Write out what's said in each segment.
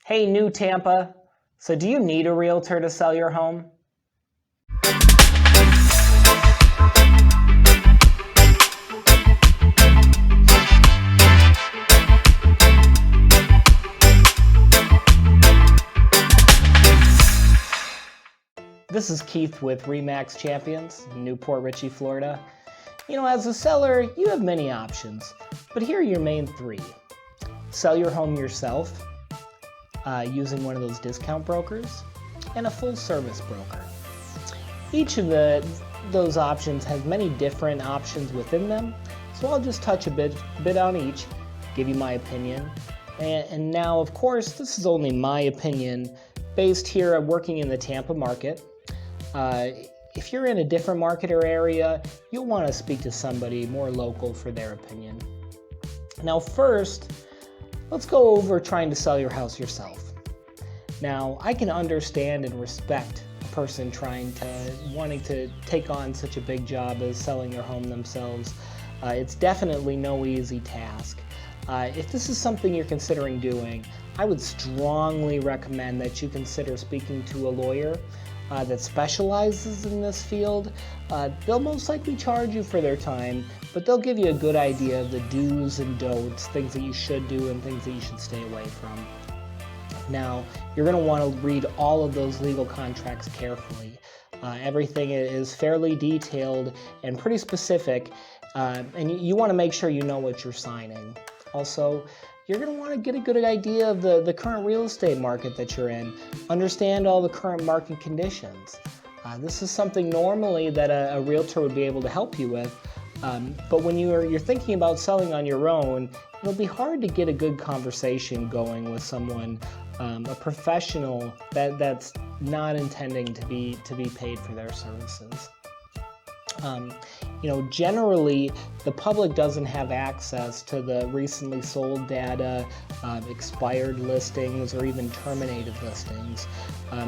Hey, new Tampa. So do you need a realtor to sell your home? This is Keith with Remax Champions, Newport Richey, Florida. As a seller, you have many options, but here are your main three. Sell your home yourself, using one of those discount brokers, and a full-service broker. Each of those options has many different options within them, so I'll just touch a bit on each, give you my opinion. And now, of course, this is only my opinion based here working in the Tampa market. If you're in a different market or area, you'll want to speak to somebody more local for their opinion. Now first, let's go over trying to sell your house yourself. Now, I can understand and respect a person wanting to take on such a big job as selling their home themselves. It's definitely no easy task. If this is something you're considering doing, I would strongly recommend that you consider speaking to a lawyer that specializes in this field. They'll most likely charge you for their time, but they'll give you a good idea of the do's and don'ts, things that you should do and things that you should stay away from. Now, you're going to want to read all of those legal contracts carefully. Everything is fairly detailed and pretty specific, and you want to make sure you know what you're signing. Also, you're going to want to get a good idea of the current real estate market that you're in. Understand all the current market conditions. This is something normally that a realtor would be able to help you with, but when you're thinking about selling on your own, it'll be hard to get a good conversation going with someone, a professional that's not intending to be paid for their services. Generally, the public doesn't have access to the recently sold data, expired listings, or even terminated listings.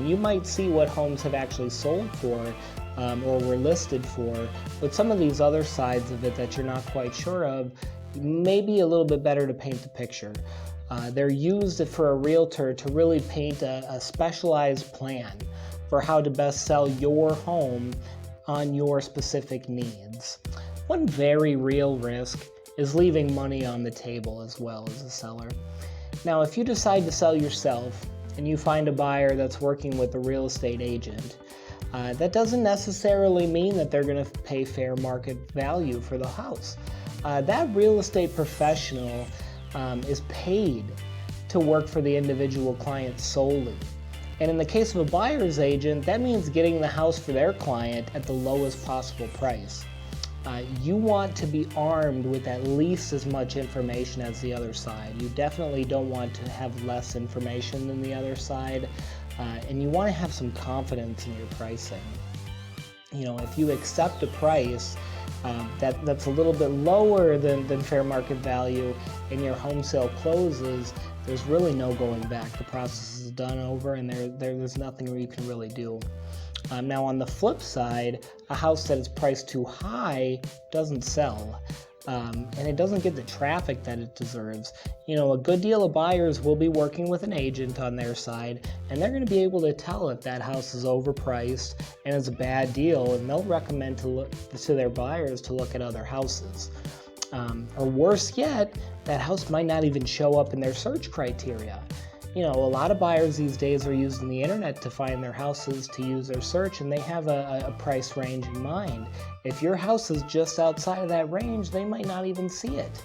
You might see what homes have actually sold for or were listed for, but some of these other sides of it that you're not quite sure of may be a little bit better to paint the picture. They're used for a realtor to really paint a specialized plan for how to best sell your home on your specific needs. One very real risk is leaving money on the table as well as a seller. Now, if you decide to sell yourself and you find a buyer that's working with a real estate agent, that doesn't necessarily mean that they're going to pay fair market value for the house. That real estate professional is paid to work for the individual client solely. And in the case of a buyer's agent, that means getting the house for their client at the lowest possible price. You want to be armed with at least as much information as the other side. You definitely don't want to have less information than the other side, and you want to have some confidence in your pricing. If you accept a price that's a little bit lower than fair market value and your home sale closes, there's really no going back. The process is done over and there's nothing you can really do. Now on the flip side, a house that is priced too high doesn't sell. And it doesn't get the traffic that it deserves. A good deal of buyers will be working with an agent on their side, and they're going to be able to tell if that house is overpriced and is a bad deal, and they'll recommend to their buyers to look at other houses. Or worse yet, that house might not even show up in their search criteria. A lot of buyers these days are using the internet to find their houses to use their search, and they have a price range in mind. If your house is just outside of that range, they might not even see it.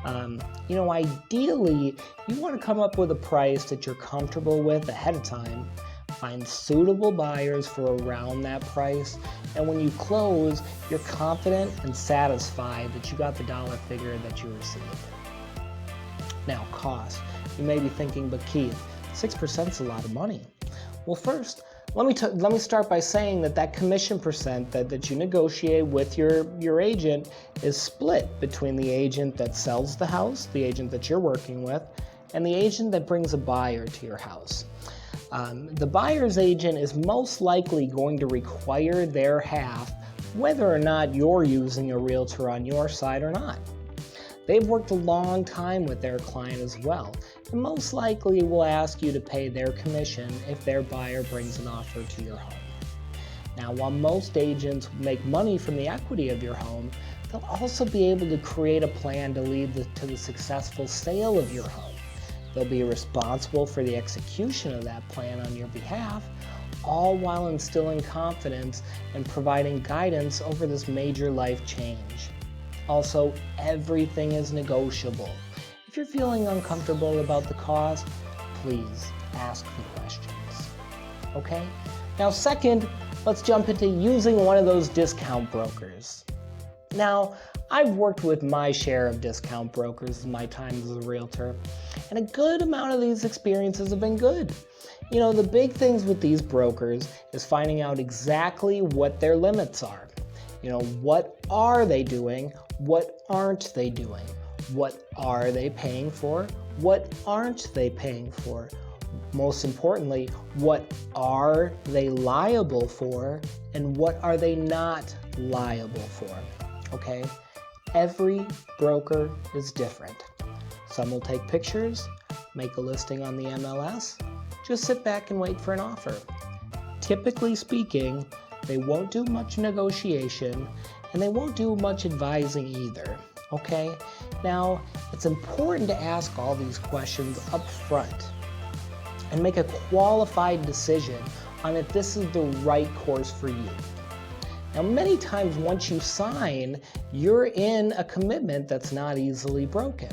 Ideally, you want to come up with a price that you're comfortable with ahead of time. Find suitable buyers for around that price, and when you close, you're confident and satisfied that you got the dollar figure that you received. Now, cost. You may be thinking, but Keith, 6% is a lot of money. Well, first, let me start by saying that commission percent that you negotiate with your agent is split between the agent that sells the house, the agent that you're working with, and the agent that brings a buyer to your house. The buyer's agent is most likely going to require their half whether or not you're using a realtor on your side or not. They've worked a long time with their client as well, and most likely will ask you to pay their commission if their buyer brings an offer to your home. Now, while most agents make money from the equity of your home, they'll also be able to create a plan to lead to the successful sale of your home. They'll be responsible for the execution of that plan on your behalf, all while instilling confidence and providing guidance over this major life change. Also, everything is negotiable. If you're feeling uncomfortable about the cost, please ask the questions. Okay? Now, second, let's jump into using one of those discount brokers. Now, I've worked with my share of discount brokers in my time as a realtor, and a good amount of these experiences have been good. You know, the big things with these brokers is finding out exactly what their limits are. You know, what are they doing? What aren't they doing? What are they paying for? What aren't they paying for? Most importantly, what are they liable for? And what are they not liable for? Okay? Every broker is different. Some will take pictures, make a listing on the MLS, just sit back and wait for an offer. Typically speaking, they won't do much negotiation and they won't do much advising either. Okay? Now, it's important to ask all these questions up front and make a qualified decision on if this is the right course for you. Now, many times once you sign, you're in a commitment that's not easily broken.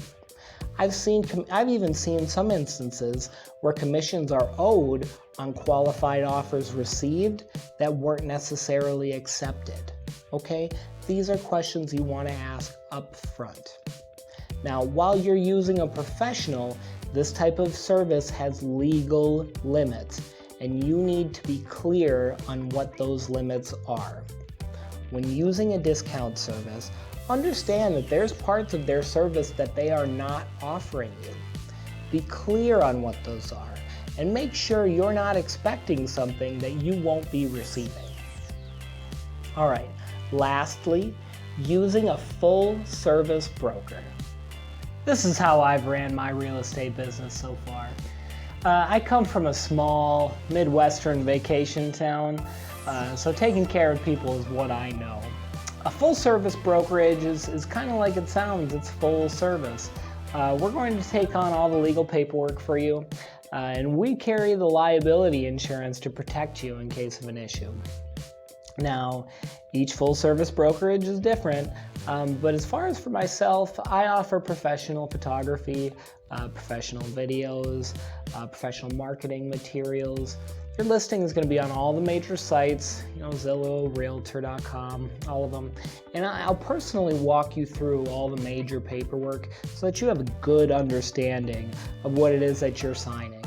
I've even seen some instances where commissions are owed on qualified offers received that weren't necessarily accepted. Okay? These are questions you want to ask up front. Now, while you're using a professional, this type of service has legal limits, and you need to be clear on what those limits are. When using a discount service, understand that there's parts of their service that they are not offering you. Be clear on what those are, and make sure you're not expecting something that you won't be receiving. All right, lastly, using a full-service broker. This is how I've ran my real estate business so far. I come from a small Midwestern vacation town, so taking care of people is what I know. A full-service brokerage is kind of like it sounds, it's full service. We're going to take on all the legal paperwork for you, and we carry the liability insurance to protect you in case of an issue. Now, each full-service brokerage is different, but as far as for myself, I offer professional photography, professional videos, professional marketing materials. Your listing is going to be on all the major sites, you know, Zillow, Realtor.com, all of them. And I'll personally walk you through all the major paperwork so that you have a good understanding of what it is that you're signing.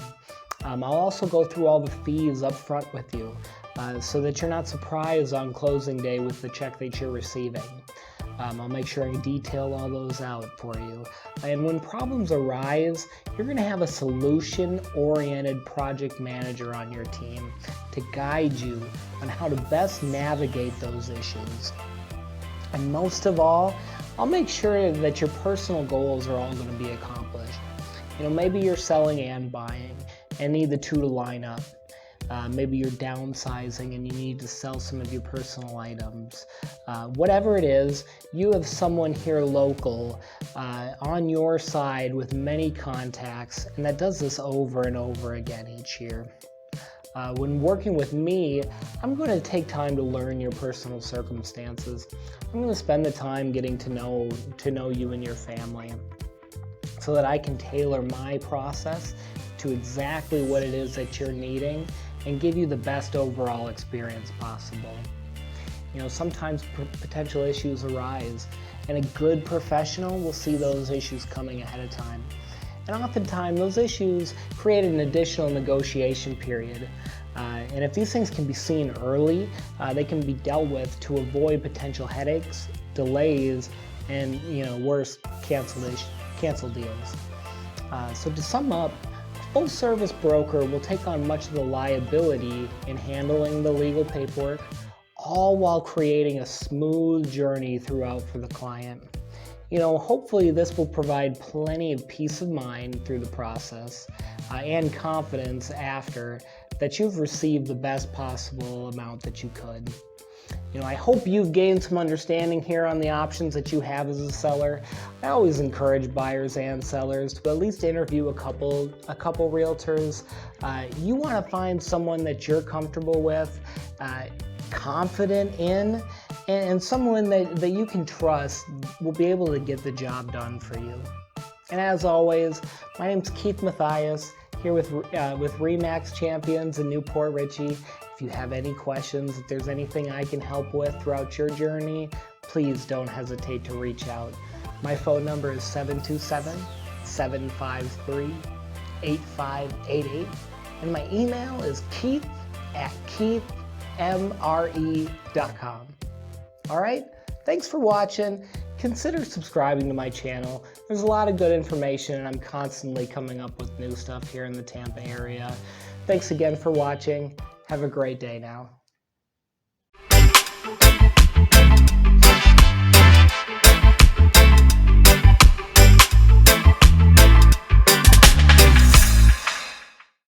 I'll also go through all the fees up front with you so that you're not surprised on closing day with the check that you're receiving. I'll make sure I detail all those out for you. And when problems arise, you're going to have a solution-oriented project manager on your team to guide you on how to best navigate those issues. And most of all, I'll make sure that your personal goals are all going to be accomplished. You know, maybe you're selling and buying and need the two to line up. Maybe you're downsizing and you need to sell some of your personal items. Whatever it is, you have someone here local on your side with many contacts, and that does this over and over again each year. When working with me, I'm going to take time to learn your personal circumstances. I'm going to spend the time getting to know you and your family so that I can tailor my process to exactly what it is that you're needing and give you the best overall experience possible. You know, sometimes potential issues arise, and a good professional will see those issues coming ahead of time. And oftentimes, those issues create an additional negotiation period. And if these things can be seen early, they can be dealt with to avoid potential headaches, delays, and, you know, worse, cancel deals. So to sum up, full-service broker will take on much of the liability in handling the legal paperwork, all while creating a smooth journey throughout for the client. Hopefully this will provide plenty of peace of mind through the process and confidence after that you've received the best possible amount that you could. I hope you've gained some understanding here on the options that you have as a seller. I always encourage buyers and sellers to at least interview a couple realtors. You want to find someone that you're comfortable with, confident in, and someone that you can trust will be able to get the job done for you. And as always, my name's Keith Mathias, here with Remax Champions in Newport Richey. If you have any questions, if there's anything I can help with throughout your journey, please don't hesitate to reach out. My phone number is 727-753-8588, and my email is keith@keithmre.com. All right, thanks for watching. Consider subscribing to my channel. There's a lot of good information, and I'm constantly coming up with new stuff here in the Tampa area. Thanks again for watching. Have a great day now.